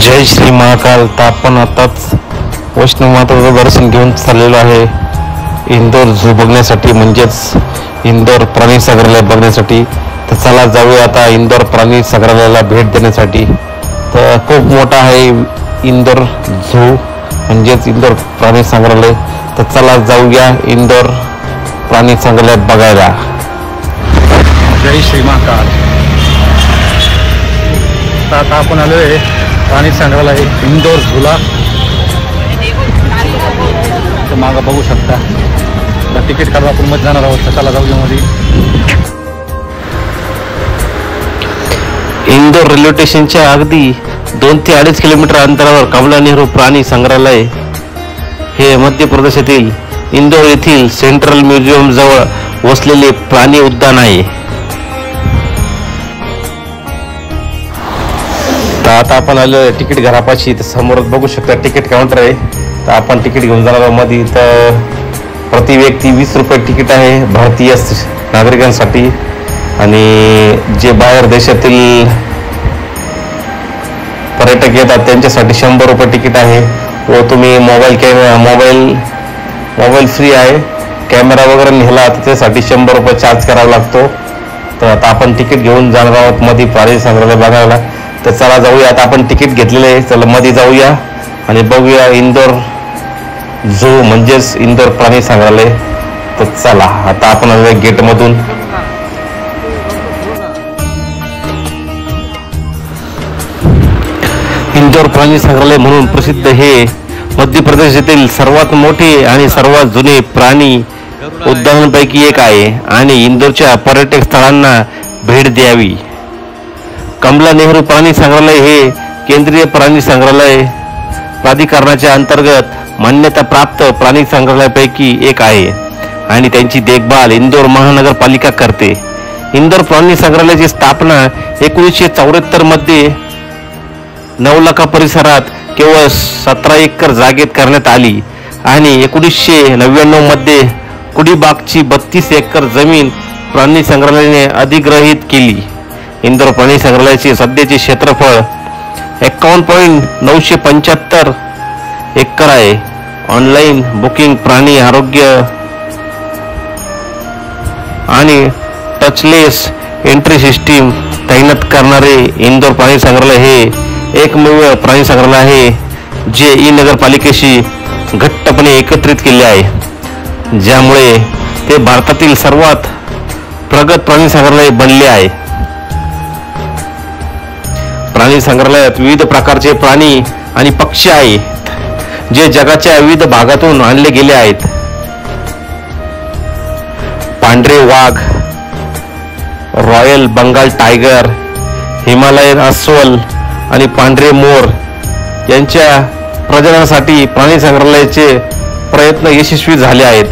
जय श्री महाकाल. तर आपण आताच वैष्णव मातेचं दर्शन घेऊन चाललेलो आहे इंदोर झू बघण्यासाठी, म्हणजेच इंदोर प्राणी संग्रहालय बघण्यासाठी. तर चला जाऊया आता इंदोर प्राणी संग्रहालयाला भेट देण्यासाठी. तर खूप मोठा आहे इंदोर झू, म्हणजेच इंदोर प्राणी संग्रहालय. तर चला जाऊया इंदोर प्राणी संग्रहालय बघायला. जय श्री महाकाल. आता आपण आलो आहे प्राणी संग्रहालय इंदोर झूला. तर मागं बघू शकता. तर तिकीट काढून आपण मध्ये जाणार आहोत. तर चला जाऊया मध्ये. इंदोर रेल्वे स्टेशनच्या अगदी 2 ते 2.5 किलोमीटर अंतरावर कमला नेहरू प्राणी संग्रहालय हे मध्य प्रदेशातील इंदोर येथील सेंट्रल म्युझियम जवळ वसलेले प्राणी उद्यान आहे. तर आता आपण आलो तिकीट घरापाशी. तर समोर बघू शकता तिकीट काउंटर आहे. तर आपण तिकीट घेऊन जाणार मध्ये. तर प्रति व्यक्ती 20 रुपये तिकीट आहे भारतीय नागरिकांसाठी, आणि जे बाहेर देशातील पर्यटक येतात त्यांच्यासाठी 100 रुपये तिकीट आहे. व तुम्ही मोबाईल फ्री आहे. कॅमेरा वगैरे नेला तर त्यासाठी 100 रुपये चार्ज करावा लागतो. तर आता आपण तिकीट घेऊन जाणार आहोत मध्ये प्राणी संग्रहालय बघायला. तर चला जाऊया. आता आपण तिकीट घेतलेलं आहे. चला मध्ये जाऊया आणि बघूया इंदोर झू, म्हणजेच इंदोर प्राणी संग्रहालय. तर चला आता आपण आलो गेट मधून. इंदोर प्राणी संग्रहालय म्हणून प्रसिद्ध हे मध्य प्रदेशातील सर्वात मोठे आणि सर्वात जुने प्राणी उद्यानांपैकी एक आहे, आणि इंदोरच्या पर्यटक स्थळांना भेट द्यावी. कमला नेहरू प्राणी संग्रहालय हे केंद्रीय प्राणी संग्रहालय प्राधिकरणाच्या अंतर्गत मान्यता प्राप्त प्राणी संग्रहालयापैकी एक आहे, आणि त्यांची देखभाल इंदोर महानगरपालिका करते. इंदोर प्राणी संग्रहालयाची स्थापना 1974 मध्ये 9 लाख परिसरात केवळ 17 एकर जागेत करण्यात आली, आणि 1999 मध्ये कुडीबागची 32 एकर जमीन प्राणी संग्रहालयाने अधिग्रहित केली. इंदोर प्राणी संग्रहालयाचे सध्याचे क्षेत्रफळ 51.975 एकर आहे. ऑनलाईन बुकिंग, प्राणी आरोग्य आणि टचलेस एंट्री सिस्टीम तैनात करणारे इंदोर प्राणी संग्रहालय हे एकमेव प्राणी संग्रहालय आहे जे नगरपालिकेशी घट्टपणे एकत्रित केले आहे, ज्यामुळे ते भारतातील सर्वात प्रगत प्राणी संग्रहालय बनले आहे. प्राणी संग्रहालयात विविध प्रकारचे प्राणी आणि पक्षी आहेत जे जगाच्या विविध भागातून आणले गेले आहेत. पांढरे वाघ, रॉयल बंगाल टायगर, हिमालयन अस्वल आणि पांढरे मोर यांच्या प्रजननासाठी प्राणी संग्रहालयाचे प्रयत्न यशस्वी झाले आहेत.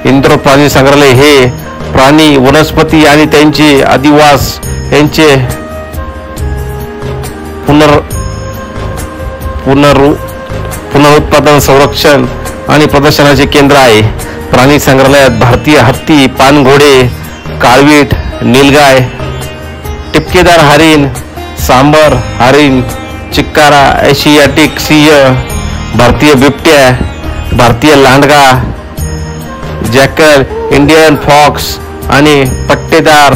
इंदोर प्राणी संग्रहालय हे प्राणी, वनस्पती आणि त्यांचे अधिवास यांचे पुनरुत्पादन, संरक्षण आणि प्रदर्शनाचे केंद्र आहे. प्राणी संग्रहालयात भारतीय हत्ती, पानघोडे, काळवीट, नीलगाय, टिपकेदार हरिण, सांबर हरिण, चिक्कारा, एशियाटिक सिंह, भारतीय बिबट्या, भारतीय लांडगा, जॅकल, इंडियन फॉक्स आणि पट्टेदार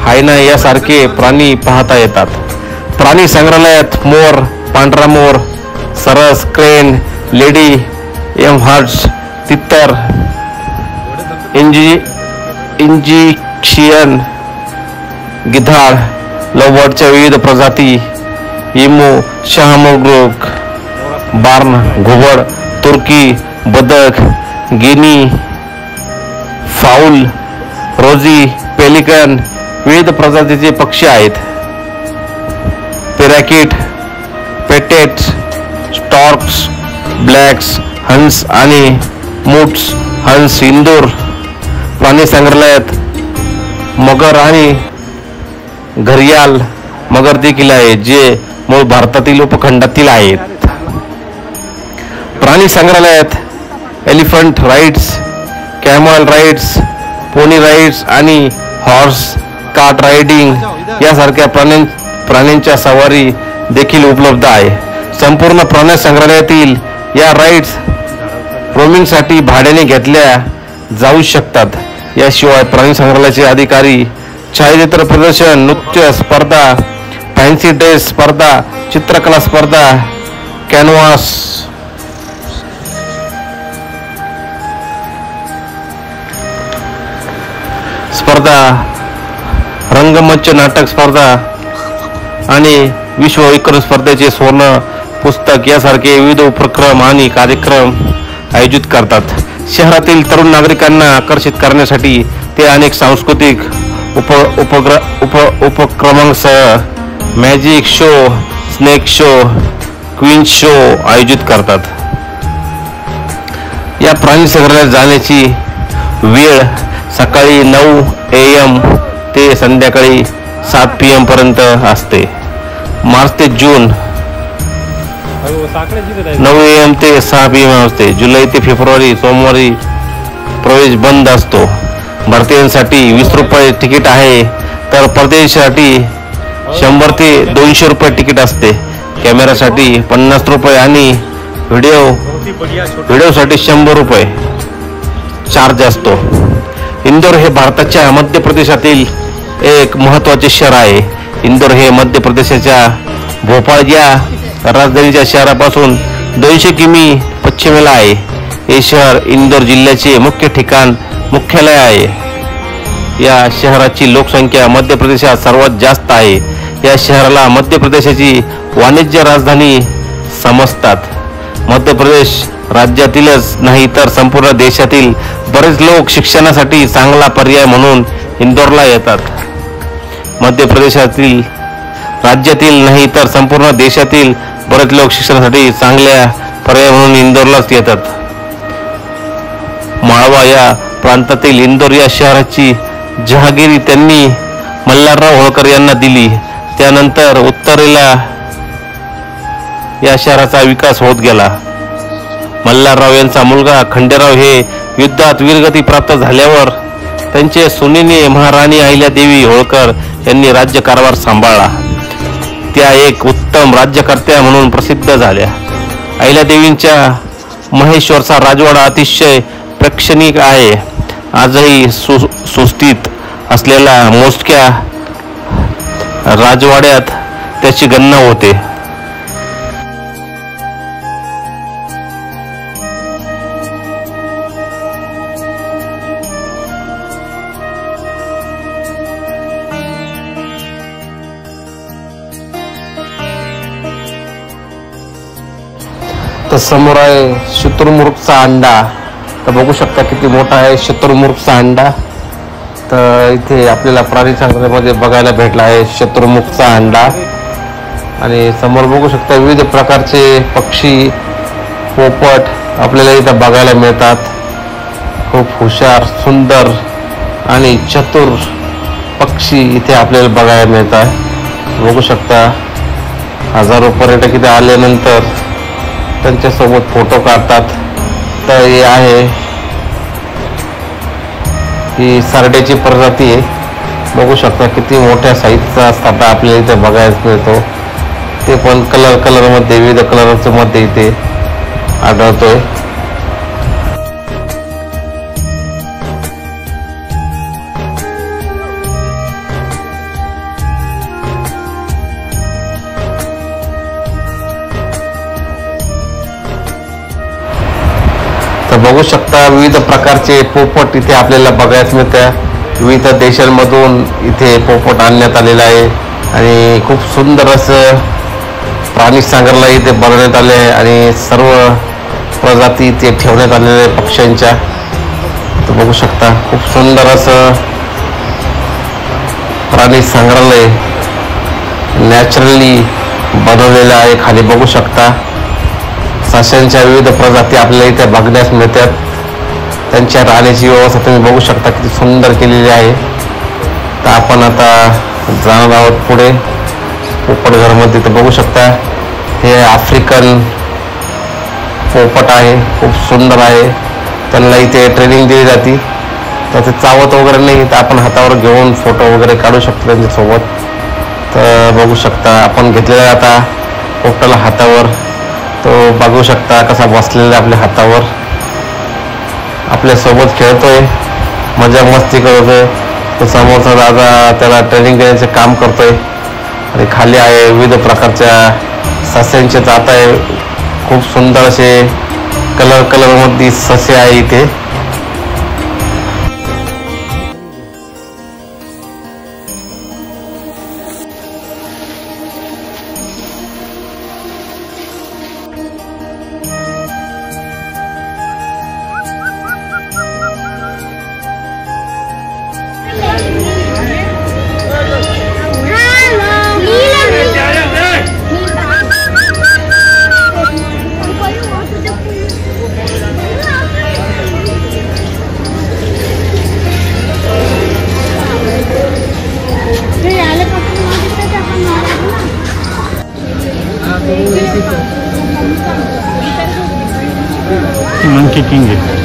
हायना यासारखे प्राणी पाहता येतात. प्राणी संग्रहालयात मोर, पांढरा मोर, सरस, क्रेन, लेडी एमहार्ट्स, तितर, इजिप्शियन गिधाड, लवबर्डच्या विविध प्रजाती, इमू, शहामृग, बार्न, घुबड, तुर्की बदक, गिनी फाऊल, रोजी, पेलिकन, विविध प्रजातीचे पक्षी आहेत. पॅराकिट, पेटेट्स, स्टॉर्क्स, ब्लॅक्स, हंस आणि मुट्स हंस. इंदोर प्राणी संग्रहालयात मगर आणि घरियाल मगर देखील आहे, जे मूळ भारतातील उपखंडातील आहेत. प्राणी संग्रहालयात elephant rides, camel rides, pony rides आणि हॉर्स कार्ट रायडिंग यासारख्या प्राण्यांच्या सवारी देखील उपलब्ध आहे. संपूर्ण प्राणी संग्रहालयातील या राईड्स रोमिंगसाठी भाड्याने घेतल्या जाऊ शकतात. याशिवाय प्राणी संग्रहालयाचे अधिकारी छायाचित्र प्रदर्शन, नृत्य स्पर्धा, फॅन्सी ड्रेस स्पर्धा, चित्रकला स्पर्धा, कॅनव्हास स्पर्धा, रंगमंच नाटक स्पर्धा आणि विश्व विक्रम स्पर्धेचे स्वर्ण पुस्तक यासारखे विविध उपक्रम आणि कार्यक्रम आयोजित करतात. शहरातील तरुण नागरिकांना आकर्षित करण्यासाठी ते अनेक सांस्कृतिक उपक्रमांसह magic show, snake show, queen show आयोजित करतात. या प्राणी संग्रहालयात जाण्याची वेळ सकाळी 9 AM ते संध्याकाळी 7 PM पर्यंत असते. मार्च ते जून 9 AM ते 6 PM असते. जुलै ते फेब्रुवारी सोमवारी प्रवेश बंद असतो. भारतीयांसाठी 20 रुपये तिकीट आहे, तर परदेशासाठी 100 ते 200 रुपये तिकीट असते. कॅमेरासाठी 50 रुपये आणि व्हिडिओसाठी 100 रुपये चार्ज असतो. इंदोर हे भारताच्या मध्य प्रदेशातील एक महत्त्वाचे शहर आहे. इंदोर हे मध्य प्रदेशाच्या भोपाळ या राजधानीच्या शहरापासून 200 किमी पश्चिमेला आहे. हे शहर इंदोर जिल्ह्याचे मुख्यालय आहे. या शहराची लोकसंख्या मध्य प्रदेशात सर्वात जास्त आहे. या शहराला मध्य प्रदेशाची वाणिज्य राजधानी समजतात. मध्य प्रदेश राज्यातीलच नाही तर संपूर्ण देशातील बरेच लोक शिक्षणासाठी चांगला पर्याय म्हणून इंदोरला येतात. मध्य प्रदेशातील राज्यातील नाही तर संपूर्ण देशातील बरेच लोक शिक्षणासाठी चांगल्या पर्याय म्हणून इंदोरलाच येतात. माळवा या प्रांतातील इंदोर या शहराची जहागिरी त्यांनी मल्हारराव होळकर यांना दिली. त्यानंतर उत्तरेला या शहराचा विकास होत गेला. मल्हारराव यांचा मुलगा खंडेराव हे युद्धात वीरगती प्राप्त झाल्यावर त्यांचे सुनेने महाराणी अहिल्यादेवी होळकर यांनी राज्यकारभार सांभाळला. त्या एक उत्तम राज्यकर्त्या म्हणून प्रसिद्ध झाल्या. अहिल्यादेवींच्या महेश्वरचा राजवाडा अतिशय प्रेक्षणीय आहे. आजही सुस्थित असलेल्या मोजक्या राजवाड्यात त्याची गणना होते. तर समोर आहे शुतुरमुर्गचा अंडा. तर बघू शकता किती मोठा आहे शुतुरमुर्गचा अंडा. तर इथे आपल्याला प्राणी संग्रहालयामध्ये बघायला भेटला आहे शुतुरमुर्गचा अंडा. आणि समोर बघू शकता विविध प्रकारचे पक्षी, पोपट आपल्याला इथं बघायला मिळतात. खूप हुशार, सुंदर आणि चतुर पक्षी इथे आपल्याला बघायला मिळतात. बघू शकता हजारो पर्यटक इथे आल्यानंतर त्यांच्यासोबत फोटो काढतात. तर हे आहे ही सरड्याची प्रजाती आहे. बघू शकता किती मोठ्या साईजचा साठा आपल्याला इथे बघायला मिळतो. ते पण कलरमध्ये विविध कलरच्या मध्ये इथे आढळतोय. तर बघू शकता विविध प्रकारचे पोपट इथे आपल्याला बघायला मिळतात. विविध देशांमधून इथे पोपट आणण्यात आलेला आहे आणि खूप सुंदर असं प्राणी संग्रहालय इथे बनवण्यात आले आहे आणि सर्व प्रजाती इथे ठेवण्यात आलेल्या आहे पक्ष्यांच्या. तर बघू शकता खूप सुंदर असं प्राणी संग्रहालय नॅचरली बनवलेलं आहे. खाली बघू शकता सशांच्या विविध प्रजाती आपल्याला इथे बघण्यास मिळतात. त्यांच्या राहण्याची व्यवस्था तुम्ही बघू शकता किती सुंदर केलेली आहे. तर आपण आता जाणार आहोत पुढे पोपटघरमध्ये. तर बघू शकता हे आफ्रिकन पोपट आहे, खूप सुंदर आहे. त्यांना इथे ट्रेनिंग दिली जाते. तर ते चावत वगैरे नाही, तर आपण हातावर घेऊन फोटो वगैरे काढू शकतो त्यांच्यासोबत. तर बघू शकता आपण घेतलेला आता पोपटाला हातावर, तो बघू शकता कसा बसलेला आपल्या हातावर, आपल्यासोबत खेळतोय, मजा मस्ती करतोय. तो समोरचा दादा त्याला ट्रेनिंग देण्याचे काम करतोय. आणि खाली आहे विविध प्रकारच्या सस्यांचे जात आहे. खूप सुंदर असे कलर मध्ये ससे आहे इथे. मंकी किंग आहे.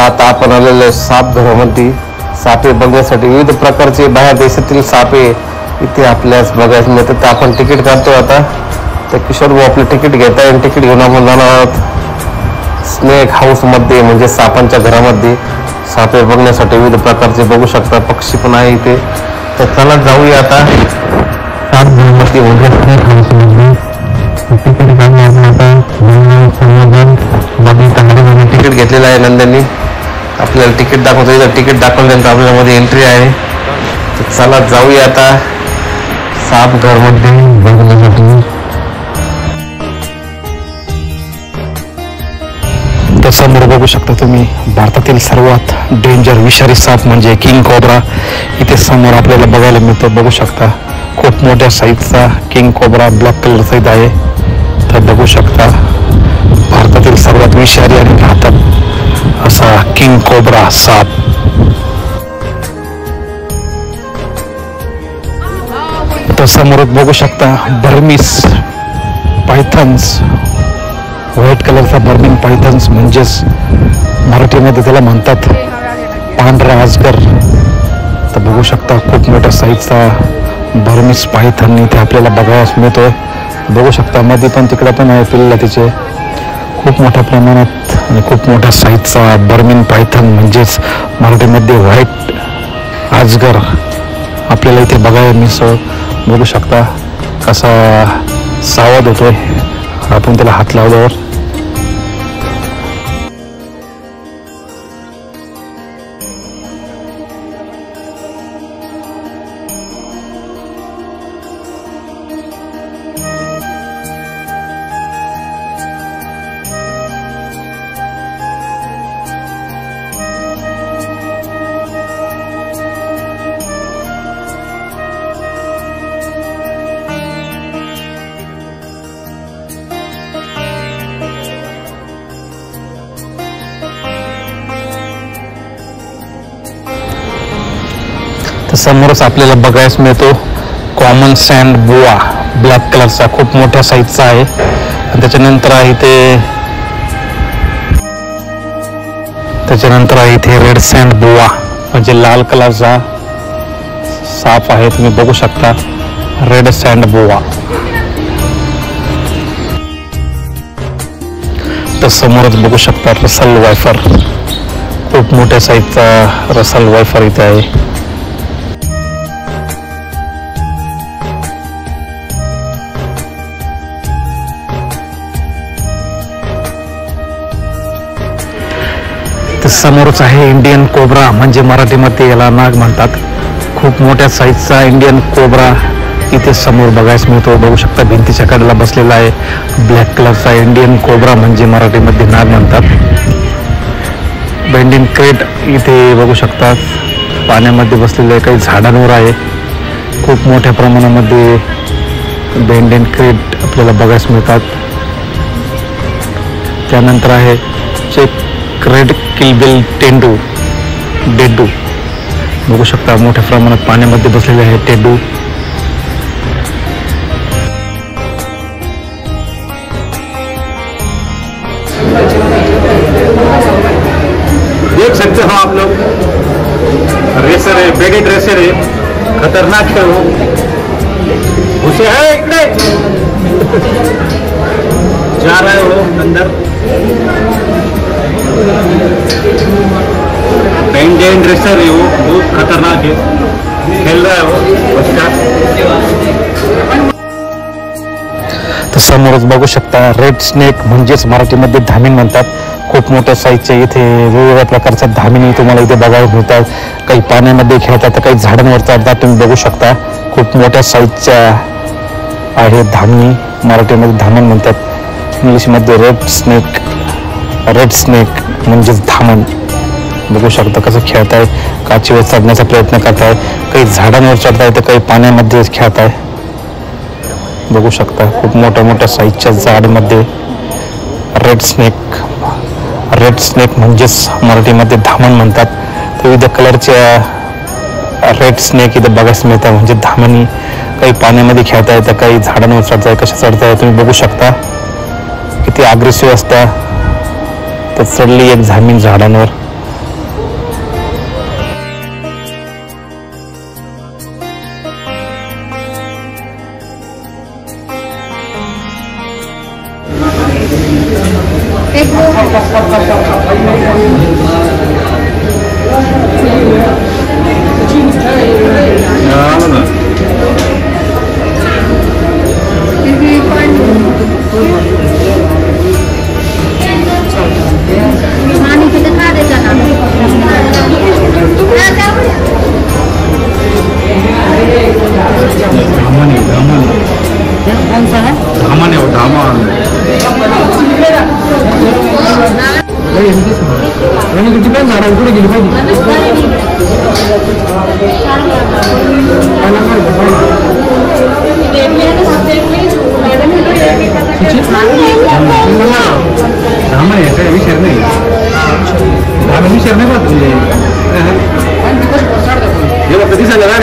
आता आपण आलेलो साप घरामध्ये. सापे बघण्यासाठी विविध प्रकारचे बाहेर देशातील सापे इथे आपल्यास बघायला मिळतात. तर आपण तिकीट काढतोय आता. तर किशोर भाऊ आपलं तिकीट घेत आहे आणि तिकीट घेऊन आपण जाणार आहोत स्नेक हाऊस मध्ये, म्हणजे सापांच्या घरामध्ये. सापे बघण्यासाठी विविध प्रकारचे बघू शकता, पक्षी पण आहे इथे. तर चला जाऊया आता साप घरामध्ये म्हणजे स्नेक हाऊस मध्ये. तिकीट काढून आता तिकीट घेतलेलं आहे नंदननी. आपल्याला तिकीट दाखवतो. इथं तिकीट दाखवल्यानंतर आपल्यामध्ये एंट्री आहे. तर चला जाऊया आता साप घरमध्ये बघण्यासाठी. तर समोर बघू शकता तुम्ही भारतातील सर्वात डेंजर विषारी साप म्हणजे किंग कोब्रा इथे समोर आपल्याला बघायला मिळतो. बघू शकता खूप मोठ्या साईजचा किंग कोब्रा ब्लॅक कलरचा इथं आहे. तर बघू शकता भारतातील सर्वात विषारी आणि घातक असा किंग कोब्रा साप. तर समोर बघू शकता बर्मीस पायथन्स, व्हाईट कलरचा बर्मिंग पायथन्स म्हणजेच मराठीमध्ये त्याला म्हणतात पांढरा अजगर. तर बघू शकता खूप मोठ्या साईजचा बर्मिस पायथन इथे आपल्याला बघायला मिळतोय. बघू शकता मध्ये पण तिकडे पण आहे पिल्ला तिचे. खूप मोठ्या प्रमाणात आणि खूप मोठ्या साईजचा बर्मिन पायथन म्हणजेच मराठीमध्ये व्हाईट अजगर आपल्याला इथे बघायला मिळतो. बघू शकता कसा सावध होतोय आपण त्याला हात लावल्यावर. तर समोरच आपल्याला बघायला मिळतो कॉमन सँड बुआ ब्लॅक कलरचा, खूप मोठ्या साईजचा आहे. आणि त्याच्यानंतर आहे इथे रेड सँड बुआ म्हणजे लाल कलरचा साप आहे. तुम्ही बघू शकता रेड सँड बुआ. तर समोरच बघू शकता रसल वायफर, खूप मोठ्या साईजचा रसल वायफर इथे आहे. समोरच आहे इंडियन कोब्रा म्हणजे मराठीमध्ये याला नाग म्हणतात. खूप मोठ्या साईजचा इंडियन कोब्रा इथे समोर बघायला मिळतो. बघू शकता भिंतीच्या कडेला बसलेला आहे. ब्लॅक कलरचा इंडियन कोब्रा म्हणजे मराठीमध्ये नाग म्हणतात. बेंडिंग क्रेट इथे बघू शकता पाण्यामध्ये बसलेले काही झाडांवर आहे. खूप मोठ्या प्रमाणामध्ये बेंडिंग क्रेट आपल्याला बघायला मिळतात. त्यानंतर आहे चेक एक रेड किलबिल टेंडू डेडू बघू शकता. मोठ्या प्रमाणात पाण्यामध्ये बसलेले आहे टेंडू. देख सकते हो आप लोग, रेसर है, बेडेड रेसर है, खतरनाक है वो. उसे है इकडे जा रहा है वो अंदर. बेडेड रेसर है वो, बहुत खतरनाक है. खेल रहा है वो बच्चा. तर समोरच बघू शकता रेड स्नेक म्हणजेच मराठीमध्ये धामीण म्हणतात. खूप मोठ्या साईजचे इथे वेगवेगळ्या प्रकारच्या धामिणी तुम्हाला इथे बघायला मिळतात. काही पाण्यामध्ये खेळतात तर काही झाडांवर चढतात. तुम्ही बघू शकता खूप मोठ्या साईजच्या आहे धामिणी. मराठीमध्ये धामण म्हणतात, इंग्लिशमध्ये रेड स्नेक म्हणजेच धामण. बघू शकता कसं खेळताय, काचीवर चढण्याचा प्रयत्न करताय. काही झाडांवर चढताय तर काही पाण्यामध्ये खेळताय. बघू शकता खूप मोठ्या मोठ्या साईजच्या झाडमध्ये रेड स्नेक म्हणजेच मराठीमध्ये धामण म्हणतात. विविध कलरच्या रेड स्नेक इथे बघायला मिळतात म्हणजे धामणी. काही पाण्यामध्ये खेळता येतं, काही झाडांवर चढताय. कशा चढताय तुम्ही बघू शकता. किती अग्रेसिव्ह असता. तर चढली एक धामीण झाडांवर.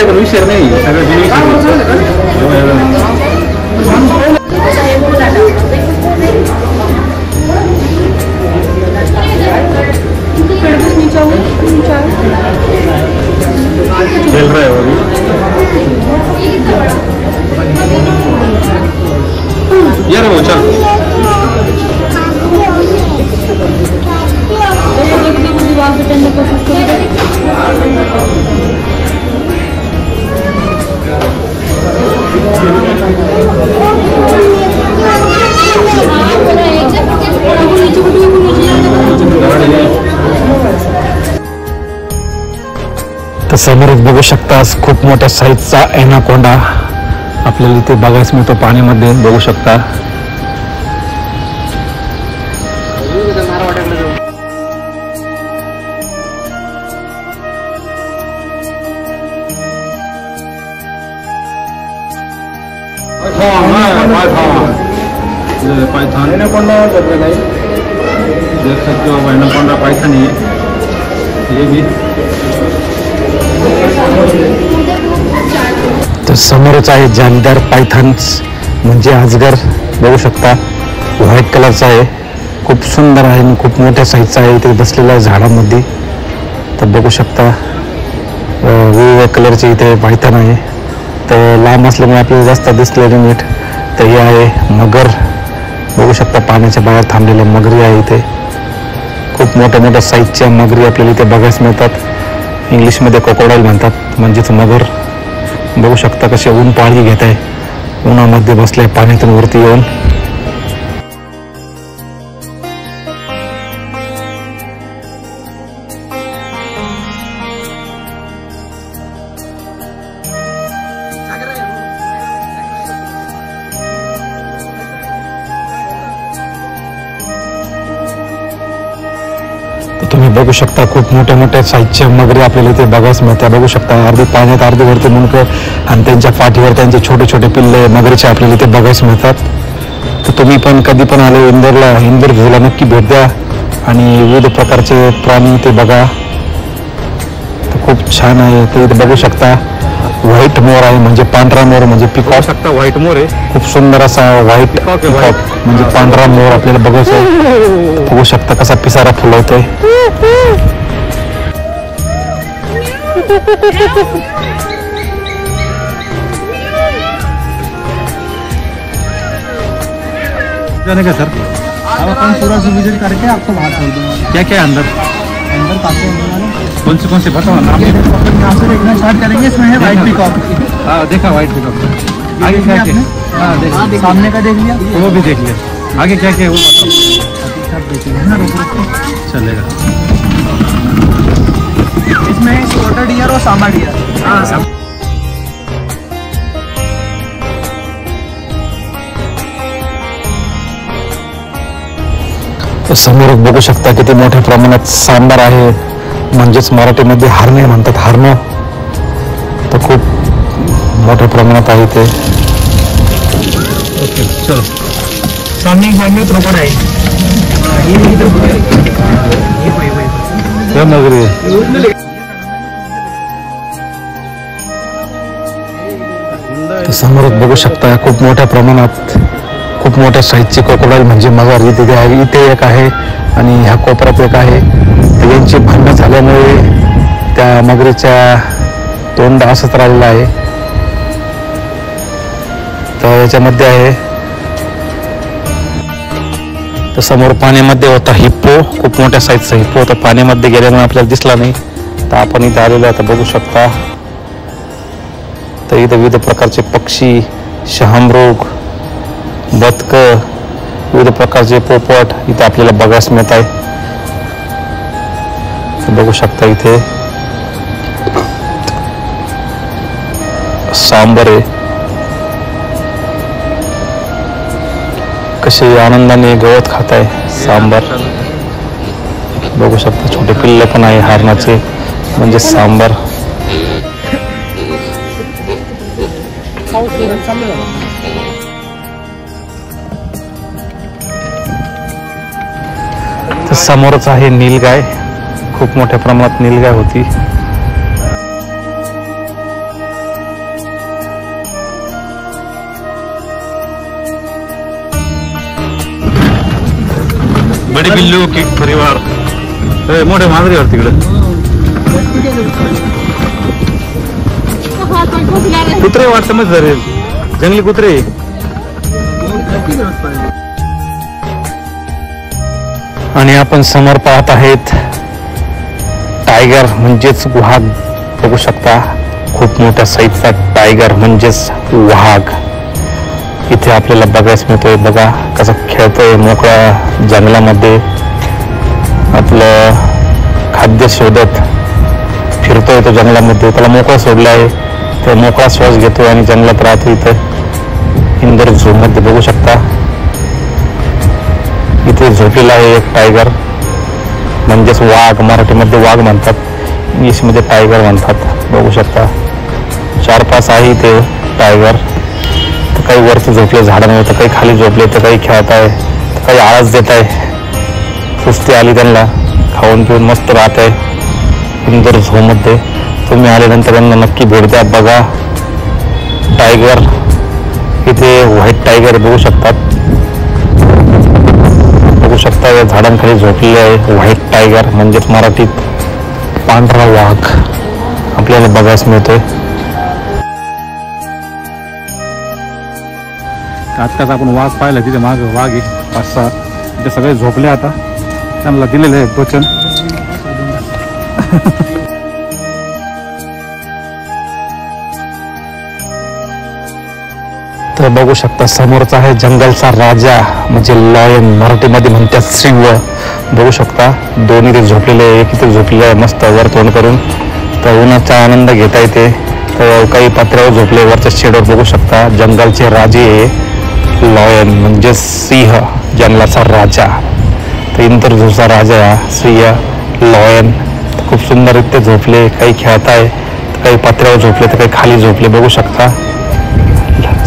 विषय नाही खेल रहा है वो भी. यार वो चल तर समोरच बघू शकता खूप मोठ्या साईजचा एनाकोंडा आपल्याला इथे बघायला मिळतो. पाण्यामध्ये बघू शकता. पाइथन एनाकोंडा देख सकते हो. एनाकोंडा पाइथन है ये भी. तर समोरच आहे जालीदार पायथन्स म्हणजे अजगर. बघू शकता व्हाईट कलरचा आहे. खूप सुंदर आहे आणि खूप मोठ्या साईजचा आहे. इथे बसलेला आहे झाडामध्ये. तर बघू शकता वेगवेगळ्या कलरचे इथे पायथन आहे. तर लांब असल्यामुळे आपल्याला जास्त दिसले नाही नीट. तर हे आहे मगर. बघू शकता पाण्याच्या बाहेर थांबलेल्या मगरी आहे इथे. खूप मोठ्या मोठ्या साईजच्या मगरी आपल्याला इथे बघायला मिळतात. इंग्लिशमध्ये क्रोकोडाईल म्हणतात म्हणजेच मगर. बघू शकता कसे ऊन पाळी घेत आहे. उन्हामध्ये बसले पाण्यातून वरती येऊन. तुम्ही बघू शकता खूप मोठ्या मोठ्या साईजच्या मगरी आपल्याला इथे बघायला मिळतात. बघू शकता अर्धी पाण्यात अर्धी वरती मुंडकं आणि त्यांच्या पाठीवर त्यांचे छोटे छोटे पिल्ले मगरीचे आपल्याला इथे बघायला मिळतात. तर तुम्ही पण कधी पण आले इंदोरला, इंदोर झूला नक्की भेट द्या. आणि विविध प्रकारचे प्राणी ते बघा, तर खूप छान आहे. ते इथे बघू शकता व्हाईट मोर आहे, म्हणजे पांढरा मोर, म्हणजे पिकॉक. शकता व्हाईट मोर आहे, खूप सुंदर असा व्हाईट पिकॉक आहे, पिकॉक म्हणजे पांढरा मोर आपल्याला बघू शकता कसा पिसारा फुलवतोय. जाने का सर? अब अपन पूरा विजिट करके आपको बाहर छोड़ दूंगा. क्या क्या है अंदर? अंदर काफी कौन से बताओ नाम? यहाँ से देखना स्टार्ट करेंगे. इसमें है व्हाइट पिकॉक. हाँ देखा व्हाइट पिकॉक. आगे क्या क्या? हाँ देखा. सामने का देख लिया, वो भी देख लिया. आगे क्या क्या है वो बताओ. सब देखेंगे ना. चलेगा. इसमें स्पॉटेड डियर और सामा डियर. हाँ समोर बघू शकता किती मोठ्या प्रमाणात सांबार आहे, म्हणजेच मराठीमध्ये हरणे म्हणतात, हरणं. तर खूप मोठ्या प्रमाणात आहे ते. ओके चलो. सामने एक जाएंगे क्रोकोडाइल. क्या नगरी है? समोर बघू शकता खूप मोठ्या प्रमाणात खूप मोठ्या साईजची क्रोकोडाईल म्हणजे मगर इथे एक आहे आणि ह्या कोपऱ्यात एक आहे. तर यांची भांडणं झाल्यामुळे त्या मगरीच्या तोंड असंच राहिलेलं आहे. तर याच्यामध्ये आहे. तर समोर पाण्यामध्ये होता हिप्पो, खूप मोठ्या साईजचा हिप्पो होता. पाण्यामध्ये गेल्यामुळे आपल्याला दिसला नाही. तर आपण इथे आलेलो आता बघू शकता. तर इथे विविध प्रकारचे पक्षी, शहामृग, बदक, विविध प्रकारचे पोपट इथे आपल्याला बघायला मिळत आहे. बघू शकता इथे सांबर आहे. कसे आनंदाने गवत खात आहे सांबर. बघू शकता छोटे पिल्ले पण आहे हरणाचे, म्हणजे सांबर. तर समोरच आहे नीलगाय. खूप मोठ्या प्रमाणात नीलगाय होती. बडे बिल्लू की परिवार. मोठे मांजरीवर तिकडे कुत्रे वाटतं मग धरेल, जंगली कुत्रे. आणि आपण समोर पाहत आहेत टायगर म्हणजेच वाघ. बघू शकता खूप मोठ्या साईजचा टायगर म्हणजेच वाघ इथे आपल्याला बघायला मिळतोय. बघा कसं खेळतोय मोकळ्या जंगलामध्ये, आपलं खाद्य शोधत फिरतोय तो जंगलामध्ये. त्याला मोकळा सोडला आहे, तो मोकळा श्वास घेतोय आणि जंगलात राहतो. इथं इंदोर झू मध्ये बघू शकता इथे झोपलेला आहे एक टायगर, म्हणजेच वाघ. मराठीमध्ये वाघ म्हणतात, इंग्लिशमध्ये टायगर म्हणतात. बघू शकता 4-5 आहे इथे टायगर. तर काही वरती झोपले झाडांवर, तर काही खाली झोपले, तर काही खेळत आहे, तर काही आळस देत आहे. सुस्ती आली त्यांना, खाऊन पिऊन मस्त राहत आहे इंदोर झू मध्ये. तुम्ही आल्यानंतर त्यांना नक्की भेट द्या. बघा टायगर इथे व्हाईट टायगर बघू शकतात. बघू शकता या झाडांखाली झोपलेले आहे व्हाईट टायगर, म्हणजेच मराठीत पांढरा वाघ आपल्याला बघायला मिळतोय. आत्ताच आपण वाघ पाहिला, तिथे माग वाघ आहे 5-6. तिथे सगळे झोपले. आता त्यांना दिलेले आहे टोचन. तर बघू शकता समोरचा आहे जंगलचा राजा, म्हणजे लॉयन, मराठीमध्ये म्हणतात सिंह. बघू शकता दोन्ही ते झोपलेले, एक इथे झोपलेले आहे मस्त वर तोंड करून. तर उन्हाचा आनंद घेता येते. तर काही पत्र्यावर झोपले वरच्या शेडवर. बघू शकता जंगलचे राजे लॉयन म्हणजे सिंह, जंगलाचा राजा. तर इंदोर झूचा राजा सिंह लॉयन खूप सुंदररित्या झोपले. काही खेळत आहे, काही पत्र्यावर झोपले, तर काही खाली झोपले. बघू शकता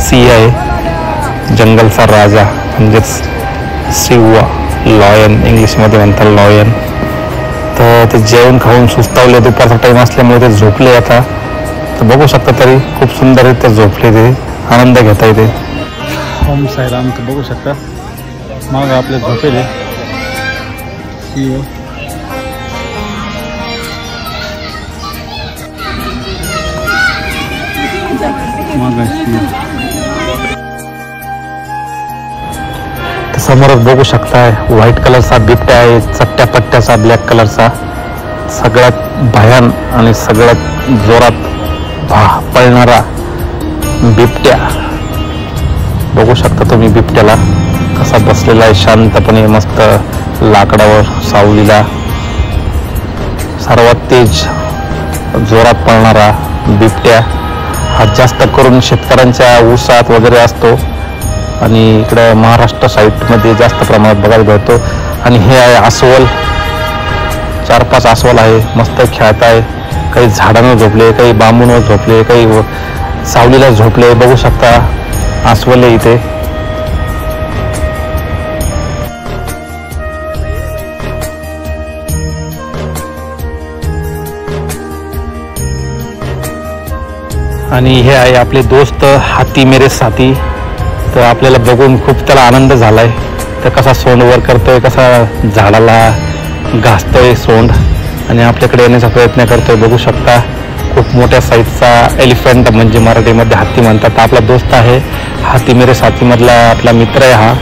सिंह आहे, जंगलचा राजा म्हणजेच सिंह. लॉयन, इंग्लिशमध्ये म्हणतात लॉयन. तर ते जेवण खाऊन सुस्तावले, दुपारचा टाईम असल्यामुळे ते झोपले आता. तर बघू शकता तरी खूप सुंदररित्या झोपले, ते आनंद घेता येते. ओम साईराम. तर बघू शकता मग आपले झोपेले समोरच बघू शकताय व्हाईट कलरचा बिबट्या आहे, चट्ट्या पट्ट्याचा ब्लॅक कलरचा, सगळ्यात भयान आणि सगळ्यात जोरात पळणारा बिबट्या. बघू शकता तुम्ही बिबट्याला कसा बसलेला आहे शांतपणे, मस्त लाकडावर सावलीला. सर्वात तेज जोरात पळणारा बिबट्या हा जास्त करून शेतकऱ्यांच्या ऊसात वगैरे असतो आणि इकडं महाराष्ट्र साईडमध्ये जास्त प्रमाणात बघायला मिळतो. आणि हे आहे अस्वल, 4-5 अस्वल आहे, मस्त खेळत आहे. काही झाडांवर झोपले, काही बांबूंवर झोपले, काही सावलीला झोपले. बघू शकता अस्वल आहे इथे. आणि हे आहे आपले दोस्त हाती मेरे साथी. तर आपल्याला बघून खूप त्याला आनंद झालाय. तर कसा सोंड वर करतोय, कसा झाडाला घासतोय सोंड आणि आपल्याकडे येण्याचा प्रयत्न करतोय. बघू शकता खूप मोठ्या साईजचा एलिफंट, म्हणजे मराठीमध्ये हत्ती म्हणतात. आपला दोस्त आहे हाती मेरे साथी मधला आपला मित्र आहे हा.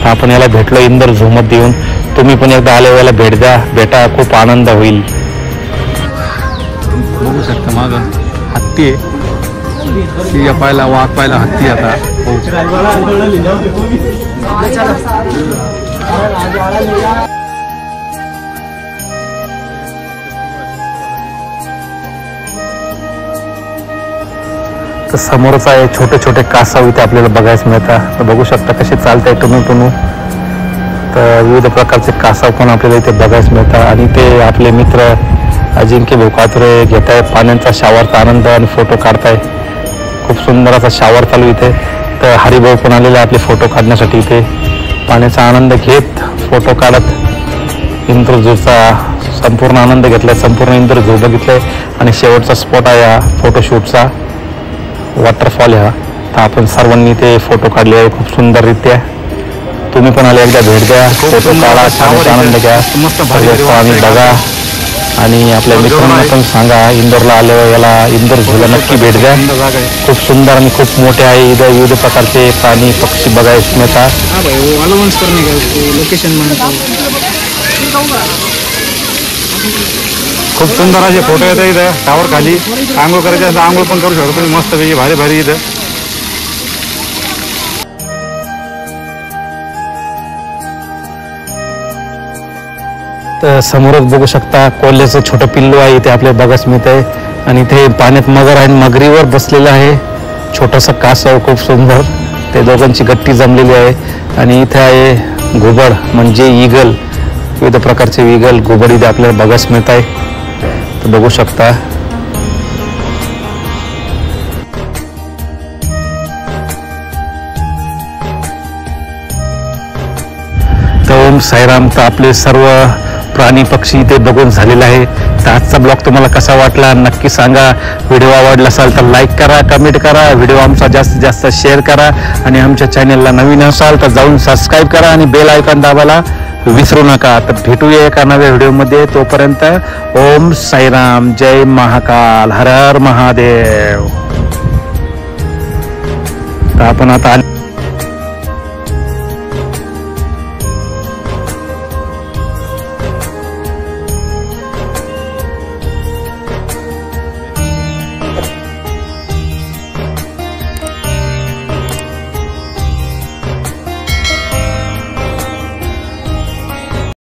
तर आपण याला भेटलो इंदोर झू मध्ये येऊन. तुम्ही पण एकदा आले याला भेट द्या, भेटा, खूप आनंद होईल. बघू शकता माग हत्ती आहे, सिंह पाहिला, वाघ पाहिला, हत्ती आता. तर समोरच आहे छोटे छोटे कासव इथे आपल्याला बघायला मिळतात. तर बघू शकता कसे चालताय टुनू. तर विविध प्रकारचे कासव पण आपल्याला इथे बघायला मिळतात. आणि ते आपले मित्र अजिंक्य भाऊ कातुरे घेत आहे पाण्याचा शावरचा आनंद आणि फोटो काढताय. खूप सुंदर असा शावर चालू इथे. तर हरिभाऊ पण आलेले आपले फोटो काढण्यासाठी इथे पाण्याचा आनंद घेत फोटो काढत इंदोर झूचा संपूर्ण आनंद घेतलाय. संपूर्ण इंदोर झू बघितलंय आणि शेवटचा स्पॉट आहे हा फोटोशूटचा, वॉटरफॉल हा. तर आपण सर्वांनी ते फोटो काढले आहे खूप सुंदररित्या. तुम्ही पण आले एकदा भेट द्या, फोटो काढा, छान आनंद घ्या, मस्त आणि बघा. आणि आपल्या मित्रांना पण सांगा इंदोरला आल्यावर याला इंदोर झूला नक्की भेट द्या. खूप सुंदर आणि खूप मोठे आहे. इथं विविध प्रकारचे प्राणी पक्षी बघायला मिळतात. खूप सुंदर असे फोटो येतात इथं. टावर खाली आंघोळ करायचे असं आंघोळ पण करू शकतो तुम्ही, मस्त पैकी भारी भारी इथं. तर समोरच बघू शकता कोल्ह्याचं छोटं पिल्लू आहे इथे आपल्याला बघायला मिळत आहे. आणि इथे पाण्यात मगर आहे, मगरीवर बसलेलं आहे छोटंसं कासव, खूप सुंदर. ते दोघांची गट्टी जमलेली आहे. आणि इथे आहे घुबड म्हणजे ईगल, विविध प्रकारचे ईगल घुबड इथे आपल्याला बघायला मिळत आहे. तर बघू शकता. तर ओम साईराम. तर आपले सर्व प्राणी पक्षी इथे बघून झालेला आहे. तर आजचा ब्लॉग तुम्हाला कसा वाटला नक्की सांगा. व्हिडिओ आवडला असाल तर लाईक करा, कमेंट करा, व्हिडिओ आमचा जास्तीत जास्त शेअर करा. आणि आमच्या चॅनलला नवीन असाल तर जाऊन सबस्क्राईब करा आणि बेल आयकॉन दाबायला विसरू नका. तर भेटूया एका नव्या व्हिडिओमध्ये. तोपर्यंत ओम साईराम, जय महाकाल, हर हर महादेव. तर आपण आता